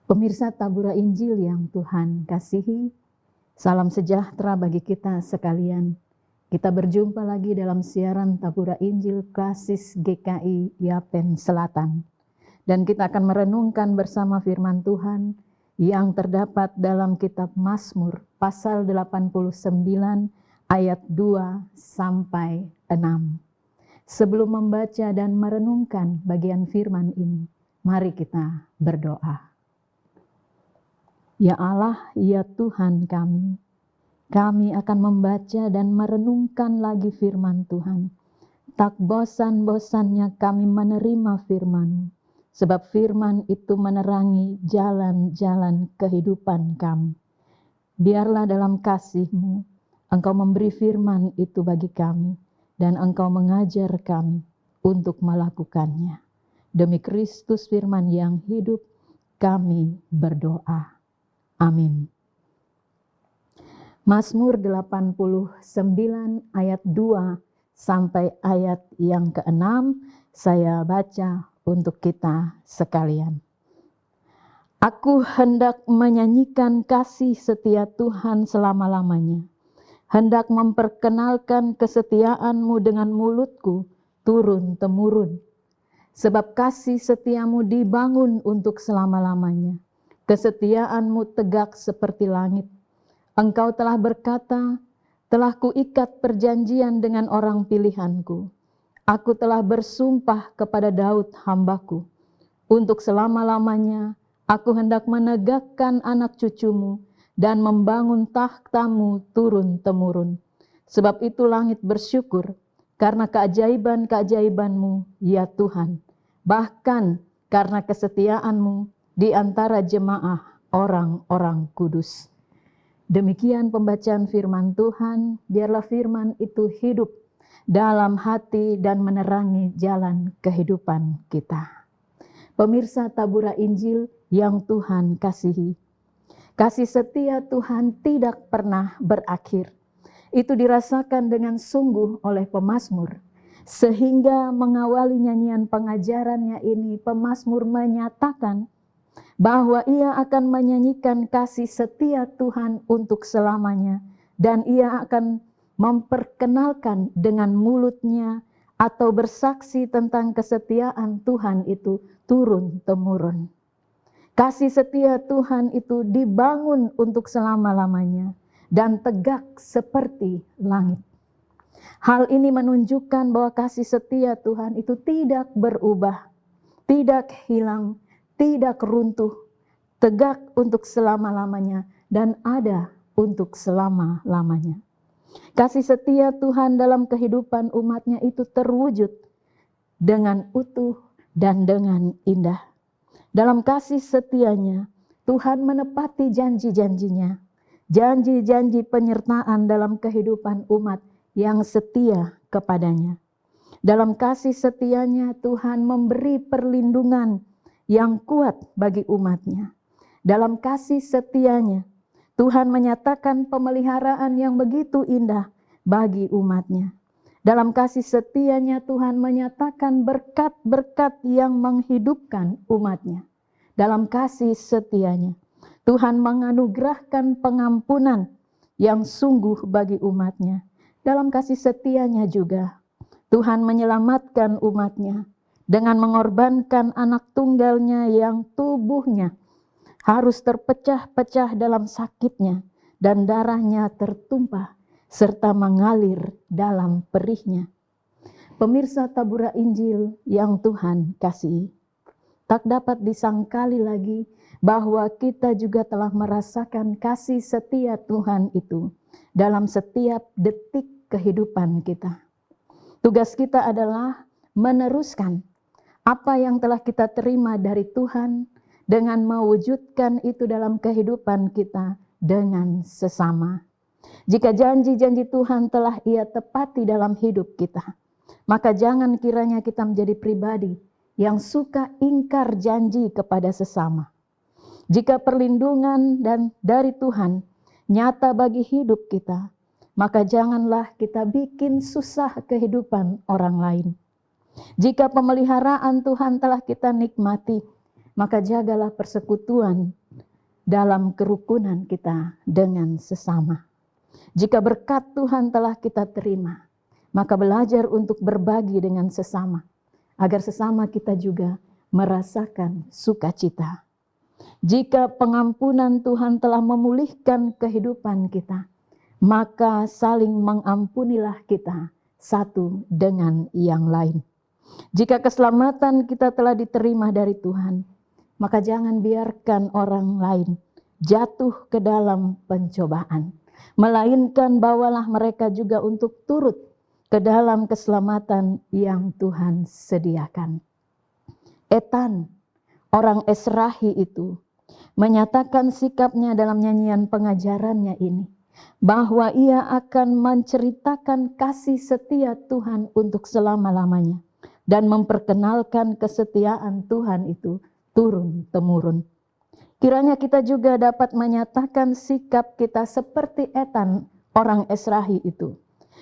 Pemirsa Tabura Injil yang Tuhan kasihi, salam sejahtera bagi kita sekalian. Kita berjumpa lagi dalam siaran Tabura Injil Klasis GKI Yapen Selatan. Dan kita akan merenungkan bersama firman Tuhan yang terdapat dalam kitab Mazmur pasal 89 ayat 2 sampai 6. Sebelum membaca dan merenungkan bagian firman ini, mari kita berdoa. Ya Allah, ya Tuhan kami akan membaca dan merenungkan lagi firman Tuhan. Tak bosan-bosannya kami menerima firman, sebab firman itu menerangi jalan-jalan kehidupan kami. Biarlah dalam kasih-Mu, Engkau memberi firman itu bagi kami, dan Engkau mengajar kami untuk melakukannya. Demi Kristus firman yang hidup, kami berdoa. Amin. Mazmur 89 ayat 2 sampai ayat yang ke-6 saya baca untuk kita sekalian. Aku hendak menyanyikan kasih setia Tuhan selama-lamanya. Hendak memperkenalkan kesetiaan-Mu dengan mulutku turun-temurun. Sebab kasih setiamu dibangun untuk selama-lamanya. Kesetiaan-Mu tegak seperti langit. Engkau telah berkata, telah kuikat perjanjian dengan orang pilihanku. Aku telah bersumpah kepada Daud hambaku. Untuk selama-lamanya, aku hendak menegakkan anak cucumu dan membangun takhta-Mu turun-temurun. Sebab itu langit bersyukur karena keajaiban-keajaiban-Mu, ya Tuhan. Bahkan karena kesetiaan-Mu di antara jemaah orang-orang kudus. Demikian pembacaan firman Tuhan, biarlah firman itu hidup dalam hati dan menerangi jalan kehidupan kita. Pemirsa Tabura Injil yang Tuhan kasihi, kasih setia Tuhan tidak pernah berakhir. Itu dirasakan dengan sungguh oleh pemazmur, sehingga mengawali nyanyian pengajarannya ini, pemazmur menyatakan bahwa ia akan menyanyikan kasih setia Tuhan untuk selamanya, dan ia akan memperkenalkan dengan mulutnya atau bersaksi tentang kesetiaan Tuhan itu turun-temurun. Kasih setia Tuhan itu dibangun untuk selama-lamanya dan tegak seperti langit. Hal ini menunjukkan bahwa kasih setia Tuhan itu tidak berubah, tidak hilang, tidak runtuh, tegak untuk selama-lamanya, dan ada untuk selama-lamanya. Kasih setia Tuhan dalam kehidupan umatnya itu terwujud dengan utuh dan dengan indah. Dalam kasih setianya, Tuhan menepati janji-janjinya, janji-janji penyertaan dalam kehidupan umat yang setia kepadanya. Dalam kasih setianya, Tuhan memberi perlindungan yang kuat bagi umatnya. Dalam kasih setianya, Tuhan menyatakan pemeliharaan yang begitu indah bagi umatnya. Dalam kasih setianya, Tuhan menyatakan berkat-berkat yang menghidupkan umatnya. Dalam kasih setianya, Tuhan menganugerahkan pengampunan yang sungguh bagi umatnya. Dalam kasih setianya juga, Tuhan menyelamatkan umatnya dengan mengorbankan anak tunggalnya yang tubuhnya harus terpecah-pecah dalam sakitnya dan darahnya tertumpah serta mengalir dalam perihnya. Pemirsa Tabura Injil yang Tuhan kasihi, tak dapat disangkali lagi bahwa kita juga telah merasakan kasih setia Tuhan itu dalam setiap detik kehidupan kita. Tugas kita adalah meneruskan apa yang telah kita terima dari Tuhan dengan mewujudkan itu dalam kehidupan kita dengan sesama. Jika janji-janji Tuhan telah Ia tepati dalam hidup kita, maka jangan kiranya kita menjadi pribadi yang suka ingkar janji kepada sesama. Jika perlindungan dan dari Tuhan nyata bagi hidup kita, maka janganlah kita bikin susah kehidupan orang lain. Jika pemeliharaan Tuhan telah kita nikmati, maka jagalah persekutuan dalam kerukunan kita dengan sesama. Jika berkat Tuhan telah kita terima, maka belajar untuk berbagi dengan sesama, agar sesama kita juga merasakan sukacita. Jika pengampunan Tuhan telah memulihkan kehidupan kita, maka saling mengampunilah kita satu dengan yang lain. Jika keselamatan kita telah diterima dari Tuhan, maka jangan biarkan orang lain jatuh ke dalam pencobaan, melainkan bawalah mereka juga untuk turut ke dalam keselamatan yang Tuhan sediakan. Etan, orang Esrahi itu, menyatakan sikapnya dalam nyanyian pengajarannya ini, bahwa ia akan menceritakan kasih setia Tuhan untuk selama-lamanya, dan memperkenalkan kesetiaan Tuhan itu turun-temurun. Kiranya kita juga dapat menyatakan sikap kita seperti Etan, orang Esrahi itu.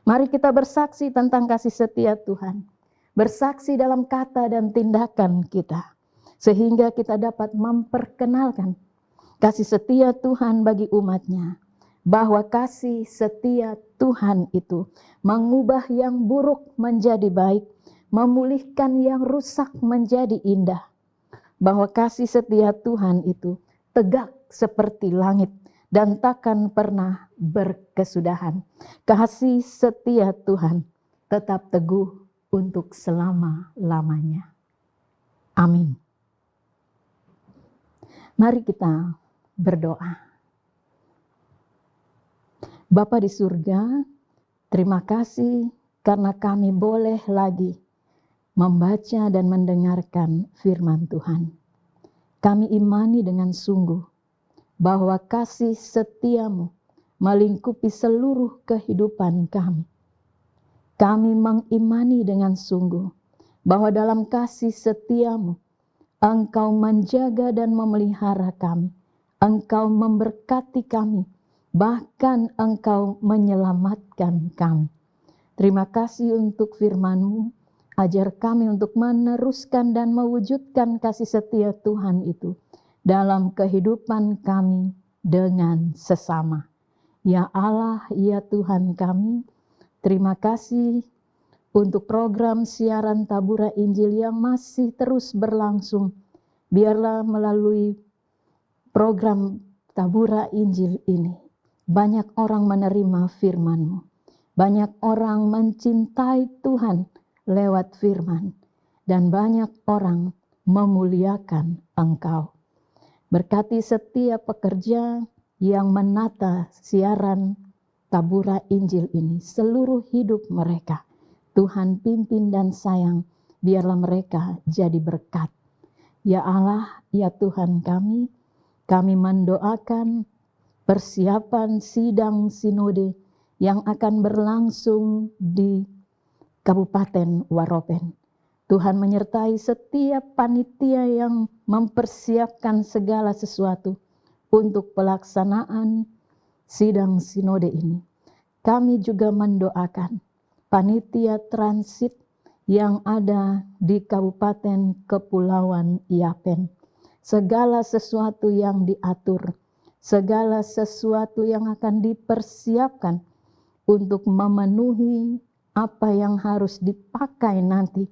Mari kita bersaksi tentang kasih setia Tuhan, bersaksi dalam kata dan tindakan kita, sehingga kita dapat memperkenalkan kasih setia Tuhan bagi umatnya, bahwa kasih setia Tuhan itu mengubah yang buruk menjadi baik, memulihkan yang rusak menjadi indah. Bahwa kasih setia Tuhan itu tegak seperti langit dan takkan pernah berkesudahan. Kasih setia Tuhan tetap teguh untuk selama-lamanya. Amin. Mari kita berdoa. Bapa di surga, terima kasih karena kami boleh lagi membaca dan mendengarkan firman Tuhan. Kami imani dengan sungguh bahwa kasih setiamu melingkupi seluruh kehidupan kami. Kami mengimani dengan sungguh bahwa dalam kasih setiamu Engkau menjaga dan memelihara kami. Engkau memberkati kami, bahkan Engkau menyelamatkan kami. Terima kasih untuk firman-Mu. Ajar kami untuk meneruskan dan mewujudkan kasih setia Tuhan itu dalam kehidupan kami dengan sesama. Ya Allah, ya Tuhan kami, terima kasih untuk program siaran Tabura Injil yang masih terus berlangsung. Biarlah melalui program Tabura Injil ini, banyak orang menerima firman-Mu. Banyak orang mencintai Tuhan lewat firman, dan banyak orang memuliakan Engkau. Berkati setiap pekerja yang menata siaran Tabura Injil ini, seluruh hidup mereka. Tuhan pimpin dan sayang, biarlah mereka jadi berkat. Ya Allah, ya Tuhan kami mendoakan persiapan sidang sinode yang akan berlangsung di Kabupaten Waropen. Tuhan menyertai setiap panitia yang mempersiapkan segala sesuatu untuk pelaksanaan sidang sinode ini. Kami juga mendoakan panitia transit yang ada di Kabupaten Kepulauan Yapen. Segala sesuatu yang diatur, segala sesuatu yang akan dipersiapkan untuk memenuhi apa yang harus dipakai nanti,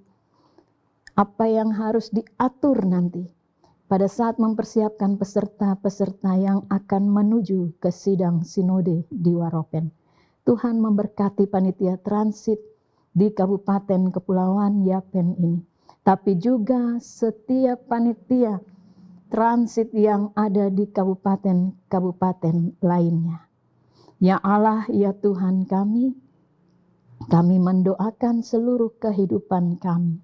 apa yang harus diatur nanti pada saat mempersiapkan peserta-peserta yang akan menuju ke sidang sinode di Waropen. Tuhan memberkati panitia transit di Kabupaten Kepulauan Yapen ini, tapi juga setiap panitia transit yang ada di kabupaten-kabupaten lainnya. Ya Allah, ya Tuhan kami mendoakan seluruh kehidupan kami.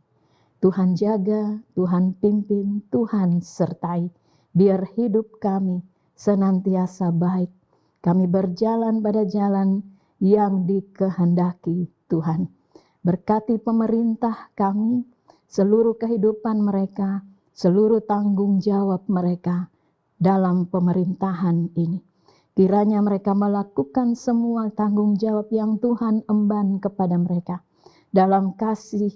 Tuhan jaga, Tuhan pimpin, Tuhan sertai. Biar hidup kami senantiasa baik. Kami berjalan pada jalan yang dikehendaki Tuhan. Berkati pemerintah kami, seluruh kehidupan mereka, seluruh tanggung jawab mereka dalam pemerintahan ini. Kiranya mereka melakukan semua tanggung jawab yang Tuhan emban kepada mereka. Dalam kasih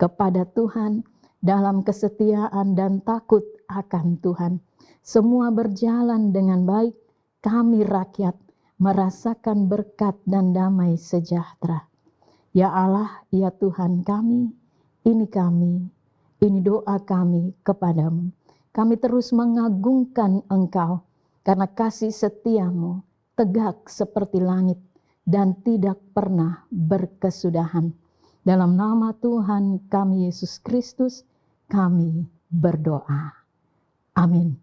kepada Tuhan, dalam kesetiaan dan takut akan Tuhan. Semua berjalan dengan baik, kami rakyat merasakan berkat dan damai sejahtera. Ya Allah, ya Tuhan kami, ini doa kami kepadamu. Kami terus mengagungkan Engkau, karena kasih setiamu tegak seperti langit dan tidak pernah berkesudahan. Dalam nama Tuhan kami Yesus Kristus, kami berdoa. Amin.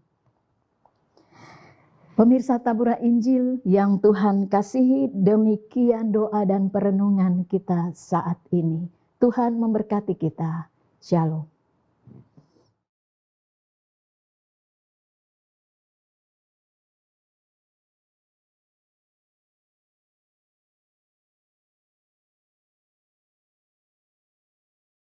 Pemirsa Tabura Injil yang Tuhan kasihi, demikian doa dan perenungan kita saat ini. Tuhan memberkati kita. Shalom.